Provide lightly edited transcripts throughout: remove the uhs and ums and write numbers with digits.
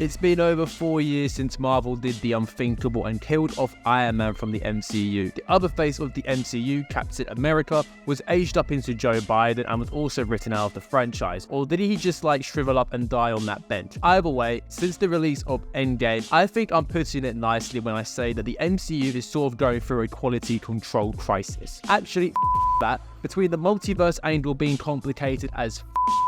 It's been over 4 years since Marvel did the unthinkable and killed off Iron Man from the MCU. The other face of the MCU, Captain America, was aged up into Joe Biden and was also written out of the franchise. Or did he just like shrivel up and die on that bench? Either way, since the release of Endgame, I think I'm putting it nicely when I say that the MCU is sort of going through a quality control crisis. Actually, that. Between the multiverse angle being complicated as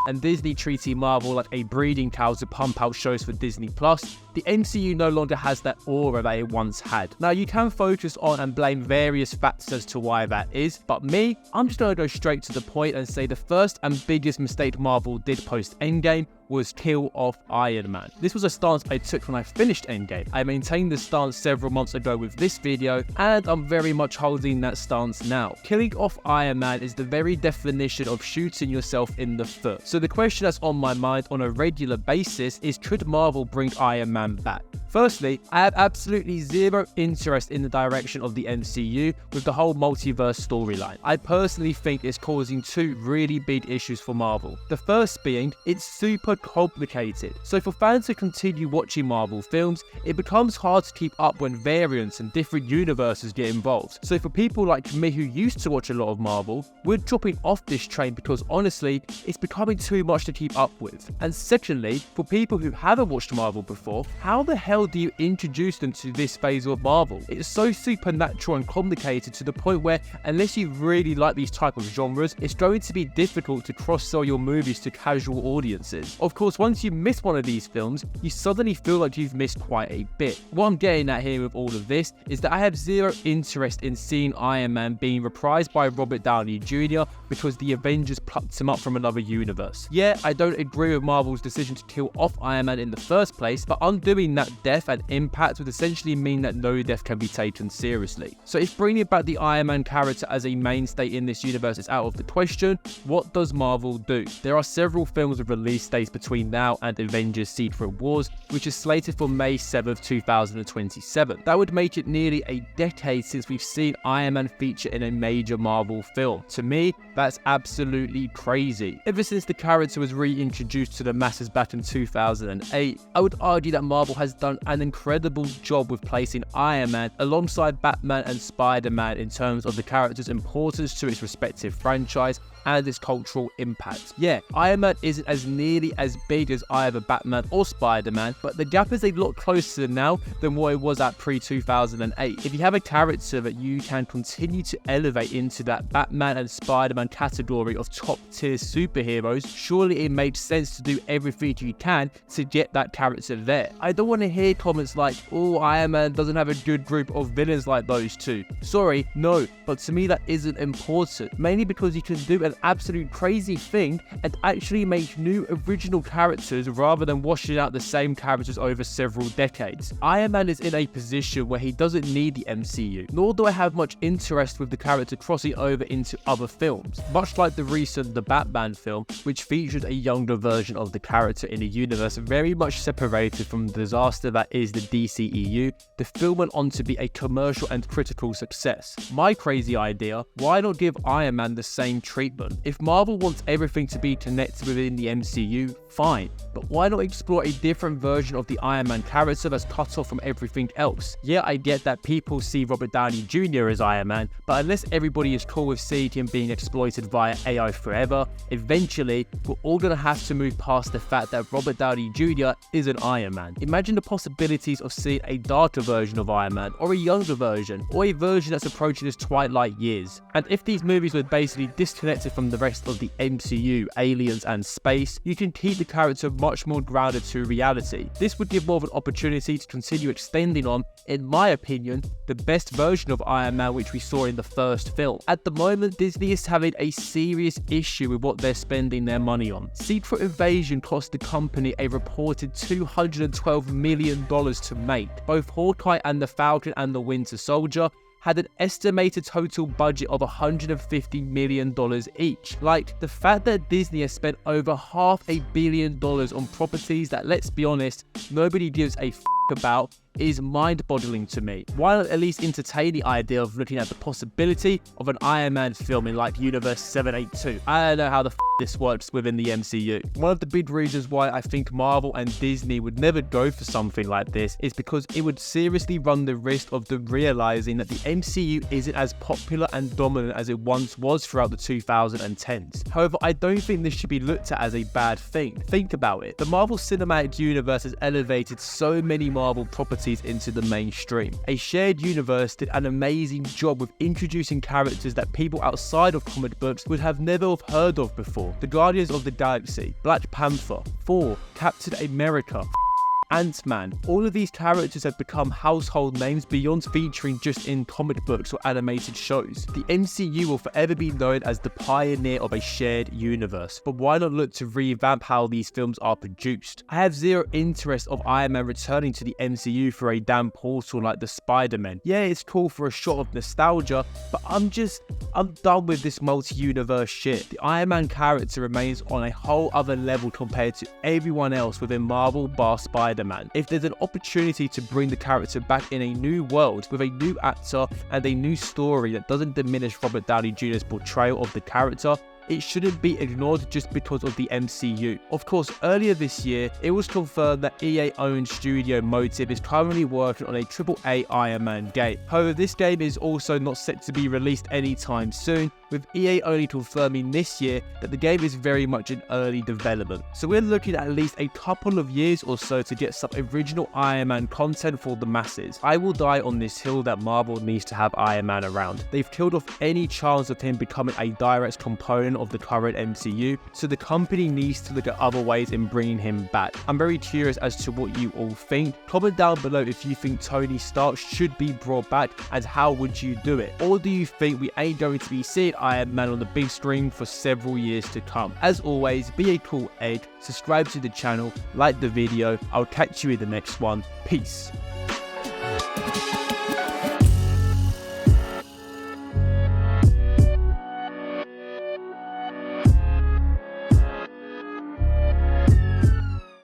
and Disney treating Marvel like a breeding cow to pump out shows for Disney+, the MCU no longer has that aura that it once had. Now, you can focus on and blame various factors as to why that is, but me, I'm just gonna go straight to the point and say the first and biggest mistake Marvel did post Endgame was kill off Iron Man. This was a stance I took when I finished Endgame. I maintained this stance several months ago with this video, and I'm very much holding that stance now. Killing off Iron Man is the very definition of shooting yourself in the foot. So the question that's on my mind on a regular basis is, could Marvel bring Iron Man back? Firstly, I have absolutely zero interest in the direction of the MCU with the whole multiverse storyline. I personally think it's causing two really big issues for Marvel. The first being, it's super complicated. So for fans to continue watching Marvel films, it becomes hard to keep up when variants and different universes get involved. So for people like me who used to watch a lot of Marvel, we're dropping off this train because honestly, it's becoming too much to keep up with. And secondly, for people who haven't watched Marvel before, how the hell do you introduce them to this phase of Marvel? It's so supernatural and complicated to the point where, unless you really like these type of genres, it's going to be difficult to cross-sell your movies to casual audiences. Of course, once you miss one of these films, you suddenly feel like you've missed quite a bit. What I'm getting at here with all of this is that I have zero interest in seeing Iron Man being reprised by Robert Downey Jr. because the Avengers plucked him up from another universe. Yeah, I don't agree with Marvel's decision to kill off Iron Man in the first place, but undoing that death and impact would essentially mean that no death can be taken seriously. So if bringing back the Iron Man character as a mainstay in this universe is out of the question, what does Marvel do? There are several films with release dates between now and Avengers Secret Wars, which is slated for May 7th, 2027. That would make it nearly a decade since we've seen Iron Man feature in a major Marvel film. To me, that's absolutely crazy. Ever since the character was reintroduced to the masses back in 2008, I would argue that Marvel has done an incredible job with placing Iron Man alongside Batman and Spider-Man in terms of the character's importance to its respective franchise and its cultural impact. Yeah, Iron Man isn't as nearly as big as either Batman or Spider-Man, but the gap is a lot closer now than what it was at pre-2008. If you have a character that you can continue to elevate into that Batman and Spider-Man category of top-tier superheroes, surely it makes sense to do everything you can to get that character there. I don't want to hear comments like, oh, Iron Man doesn't have a good group of villains like those two. Sorry, no, but to me that isn't important, mainly because you can do an absolute crazy thing and actually make new original characters rather than washing out the same characters over several decades. Iron Man is in a position where he doesn't need the MCU, nor do I have much interest with the character crossing over into other films. Much like the recent The Batman film, which featured a younger version of the character in a universe very much separated from the disaster that is the DCEU, the film went on to be a commercial and critical success. My crazy idea, why not give Iron Man the same treatment? If Marvel wants everything to be connected within the MCU, fine, but why not explore a different version of the Iron Man character that's cut off from everything else? Yeah, I get that people see Robert Downey Jr. as Iron Man, but unless everybody is cool with seeing him being exploited via AI forever, eventually we're all gonna have to move past the fact that Robert Downey Jr. is an Iron Man. Imagine the possibilities of seeing a darker version of Iron Man, or a younger version, or a version that's approaching his twilight years. And if these movies were basically disconnected from the rest of the MCU, aliens and space, you can keep the character much more grounded to reality. This would give more of an opportunity to continue extending on, in my opinion, the best version of Iron Man which we saw in the first film. At the moment, Disney is having a serious issue with what they're spending their money on. Secret Invasion cost the company a reported $212 million to make. Both Hawkeye and the Falcon and the Winter Soldier had an estimated total budget of $150 million each. Like, the fact that Disney has spent over $500 million on properties that, let's be honest, nobody gives a about is mind-boggling to me. Why not at least entertain the idea of looking at the possibility of an Iron Man film in like Universe 782? I don't know how the this works within the MCU. One of the big reasons why I think Marvel and Disney would never go for something like this is because it would seriously run the risk of them realizing that the MCU isn't as popular and dominant as it once was throughout the 2010s. However, I don't think this should be looked at as a bad thing. Think about it. The Marvel Cinematic Universe has elevated so many Marvel properties into the mainstream. A shared universe did an amazing job with introducing characters that people outside of comic books would have never have heard of before. The Guardians of the Galaxy, Black Panther, Thor, Captain America, Ant-Man. All of these characters have become household names beyond featuring just in comic books or animated shows. The MCU will forever be known as the pioneer of a shared universe, but why not look to revamp how these films are produced? I have zero interest of Iron Man returning to the MCU for a damn portal like the Spider-Man. Yeah, it's cool for a shot of nostalgia, but I'm done with this multi-universe shit. The Iron Man character remains on a whole other level compared to everyone else within Marvel bar Spider-Man. If there's an opportunity to bring the character back in a new world with a new actor and a new story that doesn't diminish Robert Downey Jr.'s portrayal of the character, it shouldn't be ignored just because of the MCU. Of course, earlier this year, it was confirmed that EA-owned studio Motive is currently working on a AAA Iron Man game. However, this game is also not set to be released anytime soon, with EA only confirming this year that the game is very much in early development. So we're looking at least a couple of years or so to get some original Iron Man content for the masses. I will die on this hill that Marvel needs to have Iron Man around. They've killed off any chance of him becoming a direct component of the current MCU, so the company needs to look at other ways in bringing him back. I'm very curious as to what you all think. Comment down below if you think Tony Stark should be brought back, and how would you do it? Or do you think we ain't going to be seeing Iron Man on the big screen for several years to come? As always, be a cool egg, subscribe to the channel, like the video. I'll catch you in the next one. Peace.